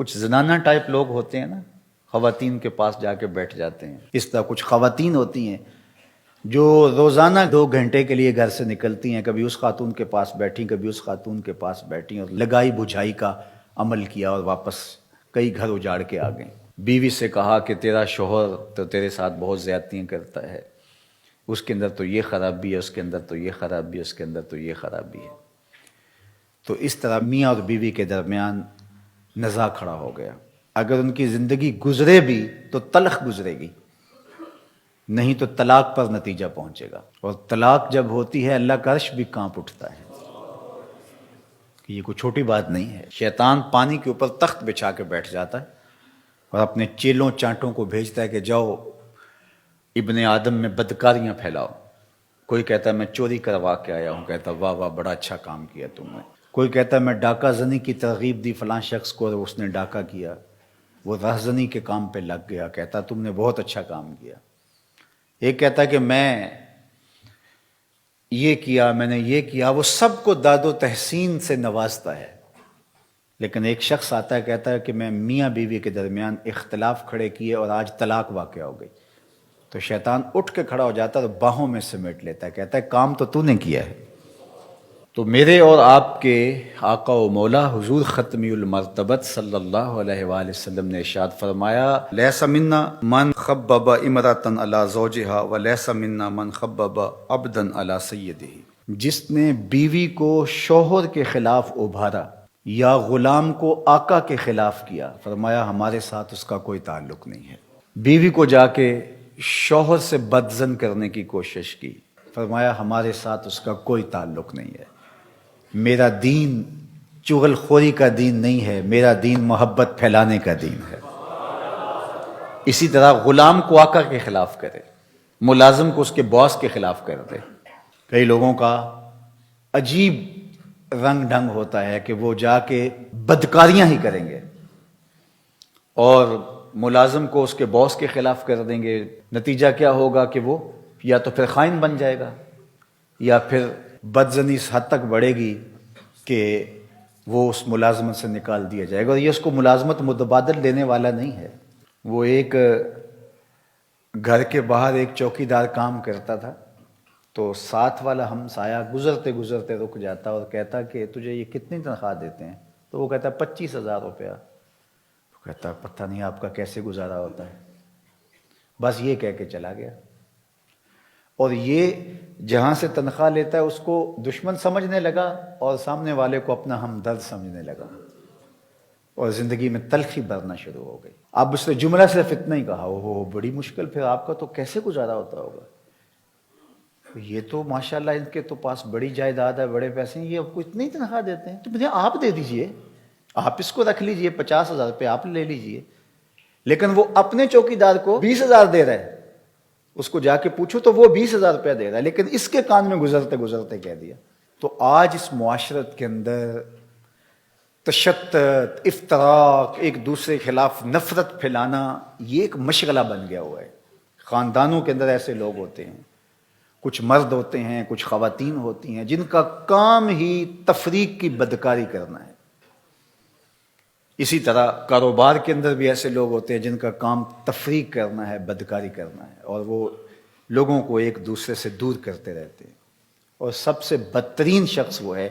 کچھ زنانہ ٹائپ لوگ ہوتے ہیں نا، خواتین کے پاس جا کے بیٹھ جاتے ہیں. اس طرح کچھ خواتین ہوتی ہیں جو روزانہ 2 گھنٹے کے لیے گھر سے نکلتی ہیں، کبھی اس خاتون کے پاس بیٹھیں، کبھی اس خاتون کے پاس بیٹھیں، اور لگائی بجھائی کا عمل کیا اور واپس کئی گھر اجاڑ کے آ گئیں. بیوی سے کہا کہ تیرا شوہر تو تیرے ساتھ بہت زیادتیاں کرتا ہے، اس کے اندر تو یہ خرابی ہے، اس کے اندر تو یہ خرابی ہے، اس کے اندر تو یہ خرابی ہے. تو اس طرح میاں اور بیوی کے درمیان نزاع کھڑا ہو گیا. اگر ان کی زندگی گزرے بھی تو تلخ گزرے گی، نہیں تو طلاق پر نتیجہ پہنچے گا. اور طلاق جب ہوتی ہے اللہ کا عرش بھی کانپ اٹھتا ہے. یہ کوئی چھوٹی بات نہیں ہے. شیطان پانی کے اوپر تخت بچھا کے بیٹھ جاتا ہے اور اپنے چیلوں چانٹوں کو بھیجتا ہے کہ جاؤ ابن آدم میں بدکاریاں پھیلاؤ. کوئی کہتا ہے میں چوری کروا کے آیا ہوں، کہتا واہ واہ بڑا اچھا کام کیا تم نے. کوئی کہتا ہے میں ڈاکہ زنی کی ترغیب دی فلاں شخص کو اور اس نے ڈاکہ کیا، وہ رہزنی کے کام پہ لگ گیا، کہتا تم نے بہت اچھا کام کیا. ایک کہتا ہے کہ میں یہ کیا، میں نے یہ کیا. وہ سب کو داد و تحسین سے نوازتا ہے. لیکن ایک شخص آتا ہے کہتا ہے کہ میں میاں بیوی کے درمیان اختلاف کھڑے کیے اور آج طلاق واقع ہو گئی. تو شیطان اٹھ کے کھڑا ہو جاتا ہے اور باہوں میں سمیٹ لیتا ہے، کہتا ہے کام تو نے کیا ہے. تو میرے اور آپ کے آقا و مولا حضور ختمی المرتبت صلی اللہ علیہ وآلہ وسلم نے ارشاد فرمایا لیس منا من خبب امرأة علی زوجها ولیس منا من خبب عبدا علی سیدہ. جس نے بیوی کو شوہر کے خلاف ابھارا یا غلام کو آقا کے خلاف کیا، فرمایا ہمارے ساتھ اس کا کوئی تعلق نہیں ہے. بیوی کو جا کے شوہر سے بدزن کرنے کی کوشش کی، فرمایا ہمارے ساتھ اس کا کوئی تعلق نہیں ہے. میرا دین چغل خوری کا دین نہیں ہے، میرا دین محبت پھیلانے کا دین ہے. اسی طرح غلام کو آقا کے خلاف کرے، ملازم کو اس کے باس کے خلاف کر دے. کئی لوگوں کا عجیب رنگ ڈھنگ ہوتا ہے کہ وہ جا کے بدکاریاں ہی کریں گے اور ملازم کو اس کے باس کے خلاف کر دیں گے. نتیجہ کیا ہوگا کہ وہ یا تو پھر خائن بن جائے گا یا پھر بدزنی اس حد تک بڑھے گی کہ وہ اس ملازمت سے نکال دیا جائے گا. اور یہ اس کو ملازمت متبادل دینے والا نہیں ہے. وہ ایک گھر کے باہر ایک چوکیدار کام کرتا تھا، تو ساتھ والا ہمسایہ گزرتے گزرتے رک جاتا اور کہتا کہ تجھے یہ کتنی تنخواہ دیتے ہیں؟ تو وہ کہتا 25,000 روپیہ. تو کہتا پتہ نہیں آپ کا کیسے گزارا ہوتا ہے. بس یہ کہہ کے چلا گیا. اور یہ جہاں سے تنخواہ لیتا ہے اس کو دشمن سمجھنے لگا اور سامنے والے کو اپنا ہمدرد سمجھنے لگا اور زندگی میں تلخی بھرنا شروع ہو گئی. اب اس نے جملہ صرف اتنا ہی کہا اوہ بڑی مشکل، پھر آپ کا تو کیسے گزارا ہوتا ہوگا؟ یہ تو ماشاءاللہ ان کے تو پاس بڑی جائیداد ہے، بڑے پیسے ہیں، یہ آپ کو اتنی تنخواہ دیتے ہیں؟ تو مجھے آپ دے دیجئے، آپ اس کو رکھ لیجئے، 50,000 روپے آپ لے لیجئے. لیکن وہ اپنے چوکیدار کو 20,000 دے رہا ہے. اس کو جا کے پوچھو تو وہ 20,000 روپیہ دے رہا ہے، لیکن اس کے کان میں گزرتے گزرتے کہہ دیا. تو آج اس معاشرت کے اندر تشدد، افتراق، ایک دوسرے کے خلاف نفرت پھیلانا یہ ایک مشغلہ بن گیا ہوا ہے. خاندانوں کے اندر ایسے لوگ ہوتے ہیں، کچھ مرد ہوتے ہیں، کچھ خواتین ہوتی ہیں جن کا کام ہی تفریق کی بدکاری کرنا ہے. اسی طرح کاروبار کے اندر بھی ایسے لوگ ہوتے ہیں جن کا کام تفریق کرنا ہے، بدکاری کرنا ہے، اور وہ لوگوں کو ایک دوسرے سے دور کرتے رہتے ہیں. اور سب سے بدترین شخص وہ ہے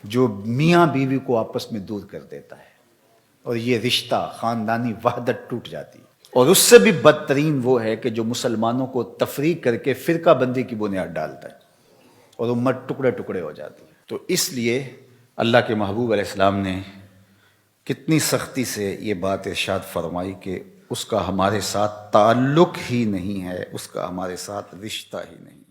جو میاں بیوی کو آپس میں دور کر دیتا ہے اور یہ رشتہ خاندانی وحدت ٹوٹ جاتی ہے. اور اس سے بھی بدترین وہ ہے کہ جو مسلمانوں کو تفریق کر کے فرقہ بندی کی بنیاد ڈالتا ہے اور امت ٹکڑے ٹکڑے ہو جاتی ہے. تو اس لیے اللہ کے محبوب علیہ السلام نے کتنی سختی سے یہ بات ارشاد فرمائی کہ اس کا ہمارے ساتھ تعلق ہی نہیں ہے، اس کا ہمارے ساتھ رشتہ ہی نہیں.